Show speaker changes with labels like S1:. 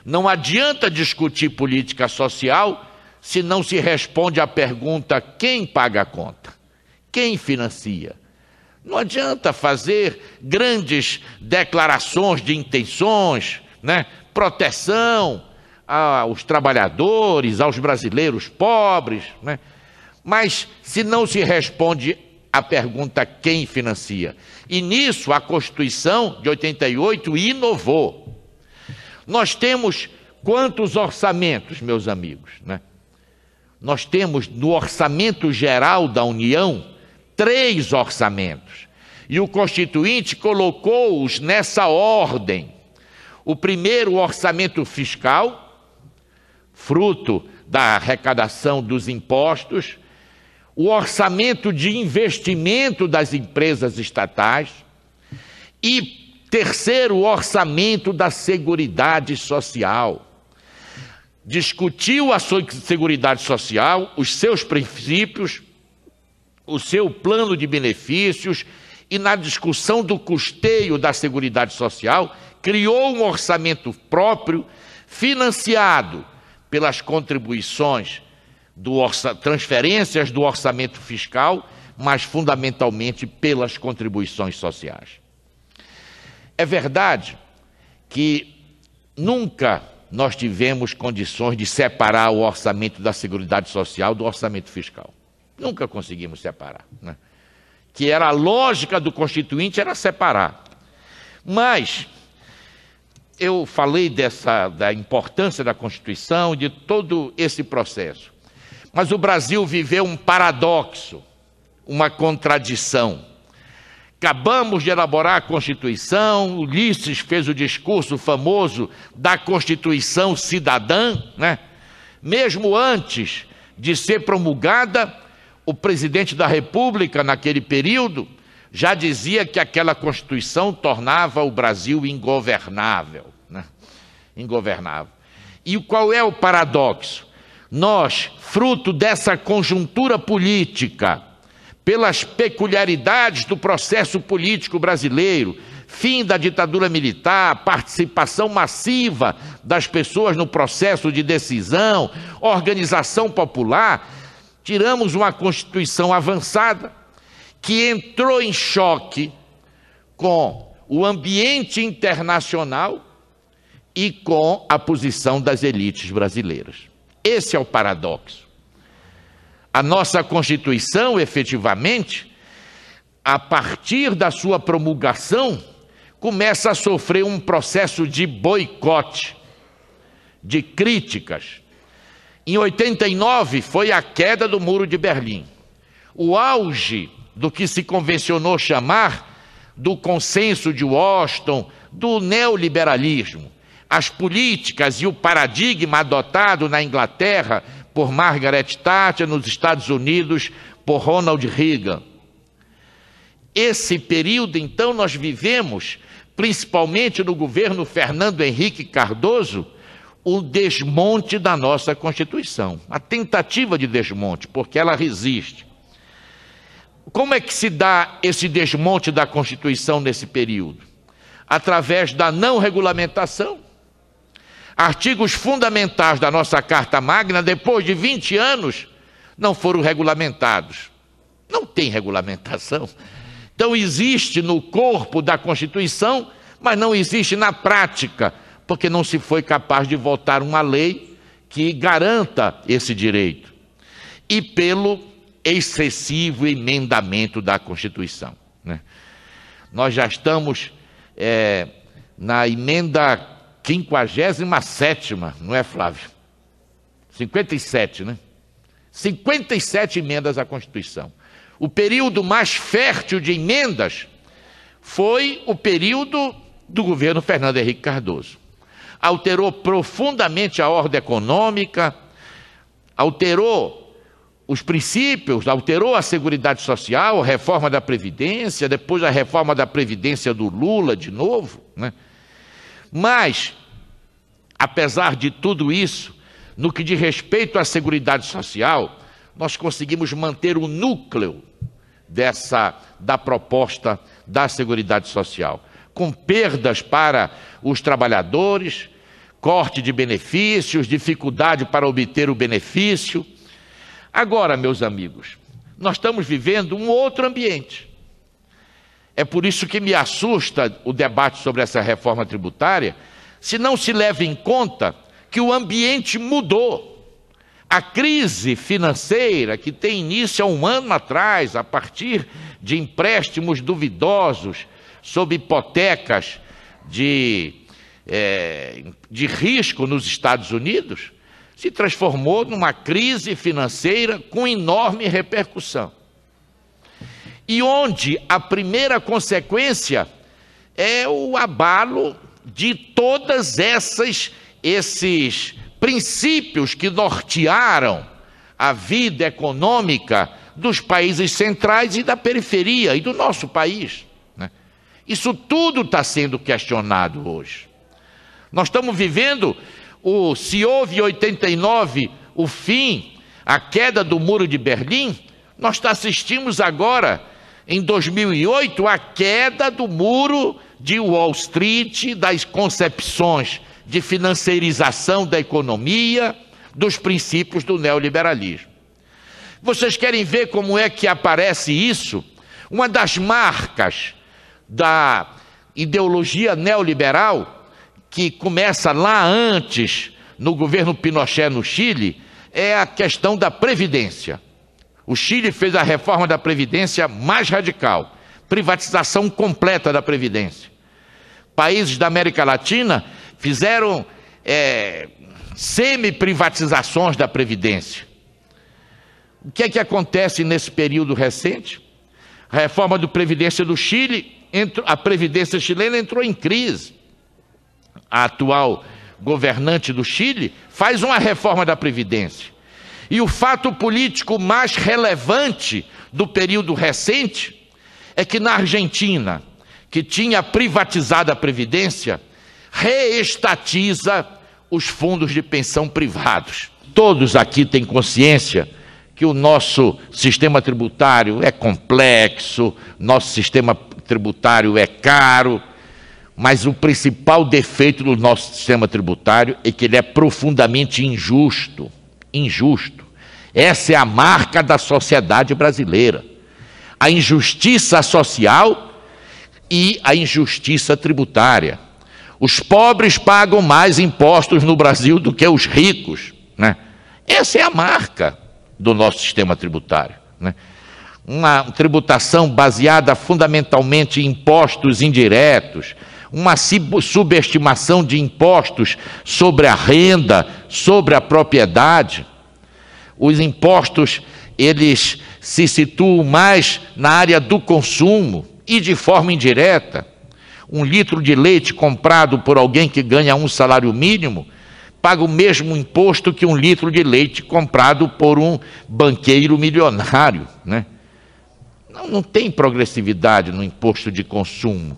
S1: Não adianta discutir política social se não se responde à pergunta: quem paga a conta? Quem financia? Não adianta fazer grandes declarações de intenções, né? Proteção aos trabalhadores, aos brasileiros pobres, né? Mas se não se responde à pergunta: quem financia? E nisso a Constituição de 88 inovou. Nós temos quantos orçamentos, meus amigos, né? Nós temos no Orçamento Geral da União 3 orçamentos. E o Constituinte colocou-os nessa ordem. O primeiro, o orçamento fiscal, fruto da arrecadação dos impostos. O orçamento de investimento das empresas estatais. E terceiro, o orçamento da Seguridade Social. Discutiu a Seguridade Social, os seus princípios, o seu plano de benefícios, e na discussão do custeio da Seguridade Social, criou um orçamento próprio, financiado pelas contribuições, transferências do orçamento fiscal, mas fundamentalmente pelas contribuições sociais. É verdade que nunca nós tivemos condições de separar o orçamento da Seguridade Social do orçamento fiscal. Nunca conseguimos separar, né? Que era a lógica do Constituinte, era separar. Mas eu falei da importância da Constituição, de todo esse processo. Mas o Brasil viveu um paradoxo, uma contradição. Acabamos de elaborar a Constituição, Ulisses fez o discurso famoso da Constituição Cidadã, né? Mesmo antes de ser promulgada, o presidente da República, naquele período, já dizia que aquela Constituição tornava o Brasil ingovernável, né? Ingovernável. E qual é o paradoxo? Nós, fruto dessa conjuntura política, pelas peculiaridades do processo político brasileiro, fim da ditadura militar, participação massiva das pessoas no processo de decisão, organização popular, tiramos uma Constituição avançada que entrou em choque com o ambiente internacional e com a posição das elites brasileiras. Esse é o paradoxo. A nossa Constituição, efetivamente, a partir da sua promulgação, começa a sofrer um processo de boicote, de críticas. Em 89 foi a queda do Muro de Berlim. O auge do que se convencionou chamar do consenso de Washington, do neoliberalismo. As políticas e o paradigma adotado na Inglaterra por Margaret Thatcher, nos Estados Unidos por Ronald Reagan. Esse período, então, nós vivemos, principalmente no governo Fernando Henrique Cardoso, o desmonte da nossa Constituição, a tentativa de desmonte, porque ela resiste. Como é que se dá esse desmonte da Constituição nesse período? Através da não regulamentação. Artigos fundamentais da nossa Carta Magna, depois de 20 anos, não foram regulamentados. Não tem regulamentação. Então existe no corpo da Constituição, mas não existe na prática, porque não se foi capaz de votar uma lei que garanta esse direito. E pelo excessivo emendamento da Constituição, né? Nós já estamos na emenda 57ª, não é, Flávio? 57, né? 57 emendas à Constituição. O período mais fértil de emendas foi o período do governo Fernando Henrique Cardoso. Alterou profundamente a ordem econômica, alterou os princípios, alterou a Seguridade Social, a reforma da Previdência, depois a reforma da Previdência do Lula de novo, né? Mas, apesar de tudo isso, no que diz respeito à Seguridade Social, nós conseguimos manter o núcleo da proposta da Seguridade Social, com perdas para os trabalhadores, corte de benefícios, dificuldade para obter o benefício. Agora, meus amigos, nós estamos vivendo um outro ambiente. É por isso que me assusta o debate sobre essa reforma tributária, se não se leva em conta que o ambiente mudou. A crise financeira, que tem início há um ano atrás, a partir de empréstimos duvidosos, sob hipotecas de risco nos Estados Unidos, se transformou numa crise financeira com enorme repercussão. E onde a primeira consequência é o abalo de todas esses princípios que nortearam a vida econômica dos países centrais e da periferia e do nosso país, né? Isso tudo está sendo questionado hoje. Nós estamos vivendo, se houve em 89 o fim, a queda do Muro de Berlim, nós assistimos agora, em 2008, a queda do muro de Wall Street, das concepções de financiarização da economia, dos princípios do neoliberalismo. Vocês querem ver como é que aparece isso? Uma das marcas da ideologia neoliberal, que começa lá antes, no governo Pinochet no Chile, é a questão da Previdência. O Chile fez a reforma da Previdência mais radical, privatização completa da Previdência. Países da América Latina fizeram semi-privatizações da Previdência. O que é que acontece nesse período recente? A reforma da Previdência do Chile, a Previdência chilena entrou em crise. A atual governante do Chile faz uma reforma da Previdência. E o fato político mais relevante do período recente é que na Argentina, que tinha privatizado a Previdência, reestatiza os fundos de pensão privados. Todos aqui têm consciência que o nosso sistema tributário é complexo, nosso sistema tributário é caro, mas o principal defeito do nosso sistema tributário é que ele é profundamente injusto. Injusto. Essa é a marca da sociedade brasileira. A injustiça social e a injustiça tributária. Os pobres pagam mais impostos no Brasil do que os ricos, né? Essa é a marca do nosso sistema tributário, né? Uma tributação baseada fundamentalmente em impostos indiretos, uma subestimação de impostos sobre a renda, sobre a propriedade. Os impostos, eles se situam mais na área do consumo e de forma indireta. 1 litro de leite comprado por alguém que ganha um salário mínimo paga o mesmo imposto que 1 litro de leite comprado por um banqueiro milionário, né? Não tem progressividade no imposto de consumo.